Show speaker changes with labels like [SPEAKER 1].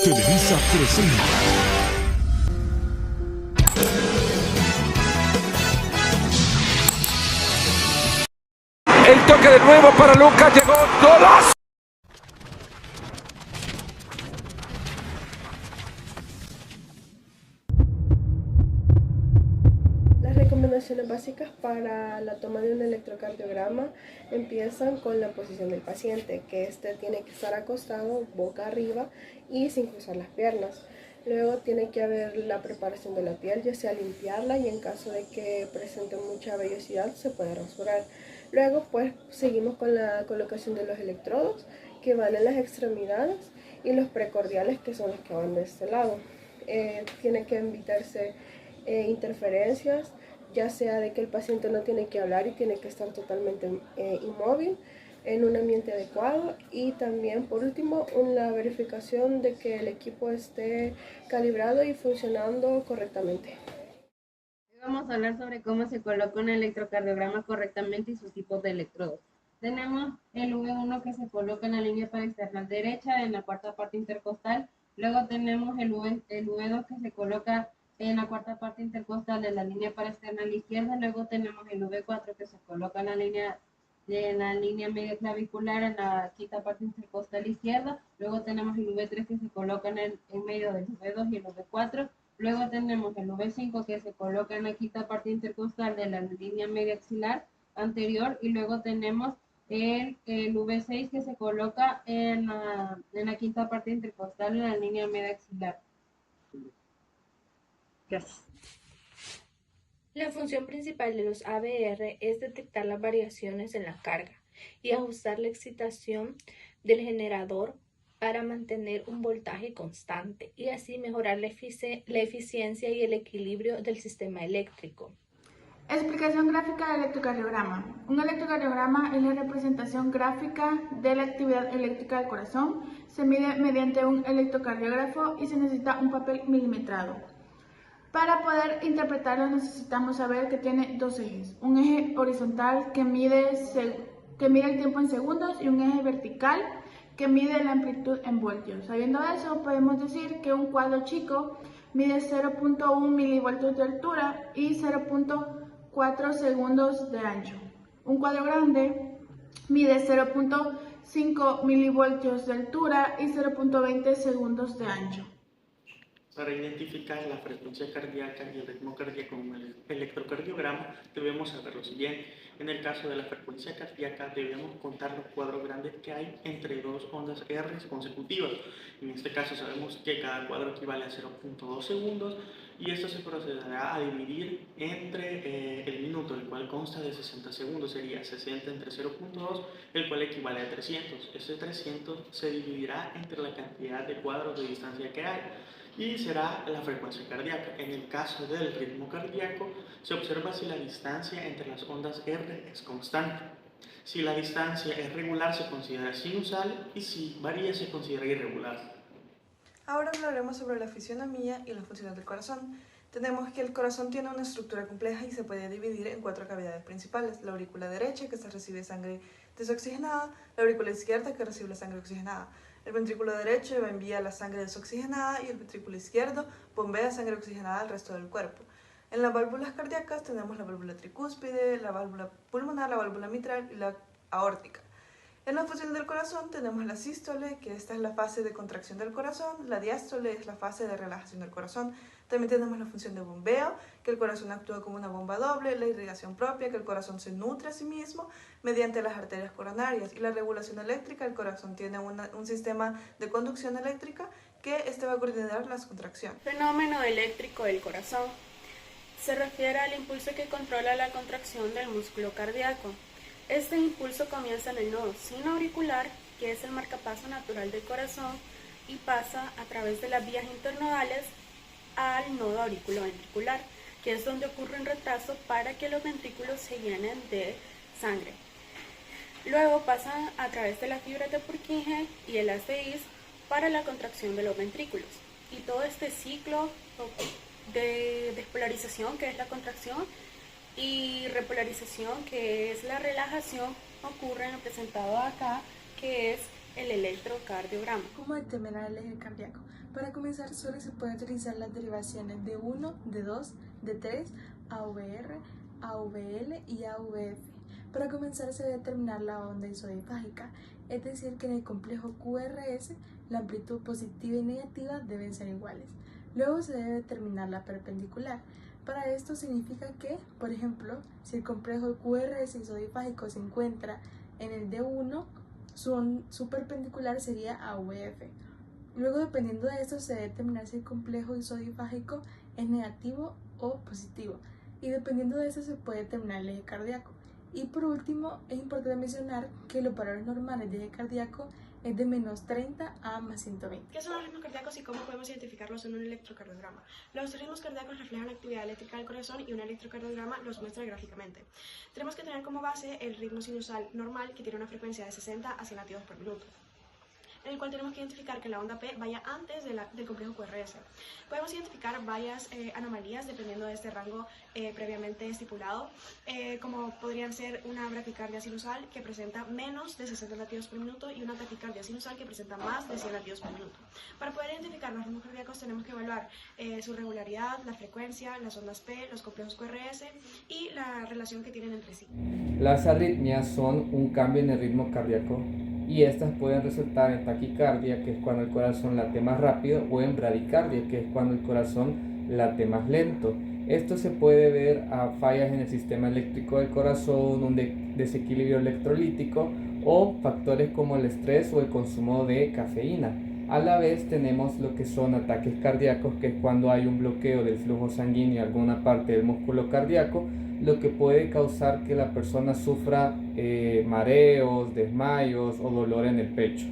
[SPEAKER 1] Televisa presenta.
[SPEAKER 2] El toque de nuevo para Lucas, llegó golazo.
[SPEAKER 3] Las recomendaciones básicas para la toma de un electrocardiograma empiezan con la posición del paciente, que este tiene que estar acostado boca arriba y sin cruzar las piernas. Luego tiene que haber la preparación de la piel, ya sea limpiarla y en caso de que presente mucha vellosidad se puede rasurar. Luego pues seguimos con la colocación de los electrodos que van en las extremidades y los precordiales que son los que van de este lado. Tiene que evitarse interferencias, ya sea de que el paciente no tiene que hablar y tiene que estar totalmente inmóvil en un ambiente adecuado, y también por último la verificación de que el equipo esté calibrado y funcionando correctamente.
[SPEAKER 4] Vamos a hablar sobre cómo se coloca un electrocardiograma correctamente y sus tipos de electrodos. Tenemos el V1 que se coloca en la línea paraexternal derecha en la cuarta parte intercostal. Luego tenemos el V2 que se coloca en la cuarta parte intercostal de la línea paraexternal izquierda. Luego tenemos el V4 que se coloca en la línea media clavicular en la quinta parte intercostal izquierda. Luego tenemos el V3 que se coloca en medio del V2 y el V4. Luego tenemos el V5 que se coloca en la quinta parte intercostal de la línea media axilar anterior, y luego tenemos el V6 que se coloca en la quinta parte intercostal en la línea media axilar. Gracias.
[SPEAKER 5] La función principal de los ABR es detectar las variaciones en la carga y ajustar la excitación del generador para mantener un voltaje constante y así mejorar la eficiencia y el equilibrio del sistema eléctrico.
[SPEAKER 6] Explicación gráfica del electrocardiograma. Un electrocardiograma es la representación gráfica de la actividad eléctrica del corazón. Se mide mediante un electrocardiógrafo y se necesita un papel milimetrado. Para poder interpretarlo necesitamos saber que tiene dos ejes. Un eje horizontal que mide el tiempo en segundos y un eje vertical que mide la amplitud en voltios. Sabiendo eso, podemos decir que un cuadro chico mide 0.1 milivoltios de altura y 0.4 segundos de ancho. Un cuadro grande mide 0.5 milivoltios de altura y 0.20 segundos de ancho.
[SPEAKER 7] Para identificar la frecuencia cardíaca y el ritmo cardíaco en el electrocardiograma debemos saber lo siguiente. En el caso de la frecuencia cardíaca debemos contar los cuadros grandes que hay entre dos ondas R consecutivas. En este caso sabemos que cada cuadro equivale a 0.2 segundos y esto se procederá a dividir entre el minuto, el cual consta de 60 segundos, sería 60 entre 0.2, el cual equivale a 300. Ese 300 se dividirá entre la cantidad de cuadros de distancia que hay y será la frecuencia cardíaca. En el caso del ritmo cardíaco se observa si la distancia entre las ondas R es constante. Si la distancia es regular se considera sinusal y si varía se considera irregular.
[SPEAKER 8] Ahora hablaremos sobre la fisionomía y las funciones del corazón. Tenemos que el corazón tiene una estructura compleja y se puede dividir en 4 cavidades principales: la aurícula derecha, que se recibe sangre desoxigenada; la aurícula izquierda, que recibe la sangre oxigenada; el ventrículo derecho envía la sangre desoxigenada y el ventrículo izquierdo bombea sangre oxigenada al resto del cuerpo. En las válvulas cardíacas tenemos la válvula tricúspide, la válvula pulmonar, la válvula mitral y la aórtica. En la función del corazón tenemos la sístole, que esta es la fase de contracción del corazón; la diástole es la fase de relajación del corazón. También tenemos la función de bombeo, que el corazón actúa como una bomba doble; la irrigación propia, que el corazón se nutre a sí mismo mediante las arterias coronarias; y la regulación eléctrica, el corazón tiene un sistema de conducción eléctrica que va a coordinar las contracciones.
[SPEAKER 9] Fenómeno eléctrico del corazón se refiere al impulso que controla la contracción del músculo cardíaco. Este impulso comienza en el nodo sinoauricular, que es el marcapaso natural del corazón, y pasa a través de las vías internodales al nodo auriculoventricular, que es donde ocurre un retraso para que los ventrículos se llenen de sangre. Luego pasa a través de las fibras de Purkinje y el haz de His para la contracción de los ventrículos. Y todo este ciclo de despolarización, que es la contracción, y repolarización, que es la relajación, ocurre en lo presentado acá, que es el electrocardiograma.
[SPEAKER 6] ¿Cómo determinar el eje cardíaco? Para comenzar, solo se puede utilizar las derivaciones de 1, de 2, de 3, AVR, AVL y AVF. Para comenzar, se debe determinar la onda isodifágica, es decir, que en el complejo QRS la amplitud positiva y negativa deben ser iguales. Luego se debe determinar la perpendicular. Para esto significa que, por ejemplo, si el complejo QRS isodifágico se encuentra en el D1, su perpendicular sería AVF. Luego, dependiendo de esto, se debe determinar si el complejo isodifágico es negativo o positivo. Y dependiendo de eso se puede determinar el eje cardíaco. Y por último, es importante mencionar que los valores normales de eje cardíaco es de menos 30 a más 120.
[SPEAKER 3] ¿Qué son los ritmos cardíacos y cómo podemos identificarlos en un electrocardiograma? Los ritmos cardíacos reflejan la actividad eléctrica del corazón y un electrocardiograma los muestra gráficamente. Tenemos que tener como base el ritmo sinusal normal, que tiene una frecuencia de 60 a 100 latidos por minuto, en el cual tenemos que identificar que la onda P vaya antes del complejo QRS. Podemos identificar varias anomalías dependiendo de este rango previamente estipulado, como podrían ser una bradicardia sinusal que presenta menos de 60 latidos por minuto y una taquicardia sinusal que presenta más de 100 latidos por minuto. Para poder identificar los ritmos cardíacos tenemos que evaluar su regularidad, la frecuencia, las ondas P, los complejos QRS y la relación que tienen entre sí.
[SPEAKER 1] Las arritmias son un cambio en el ritmo cardíaco y estas pueden resultar en taquicardia, que es cuando el corazón late más rápido, o en bradicardia, que es cuando el corazón late más lento. Esto se puede ver a fallas en el sistema eléctrico del corazón, un desequilibrio electrolítico o factores como el estrés o el consumo de cafeína. A la vez tenemos lo que son ataques cardíacos, que es cuando hay un bloqueo del flujo sanguíneo en alguna parte del músculo cardíaco, lo que puede causar que la persona sufra mareos, desmayos o dolor en el pecho.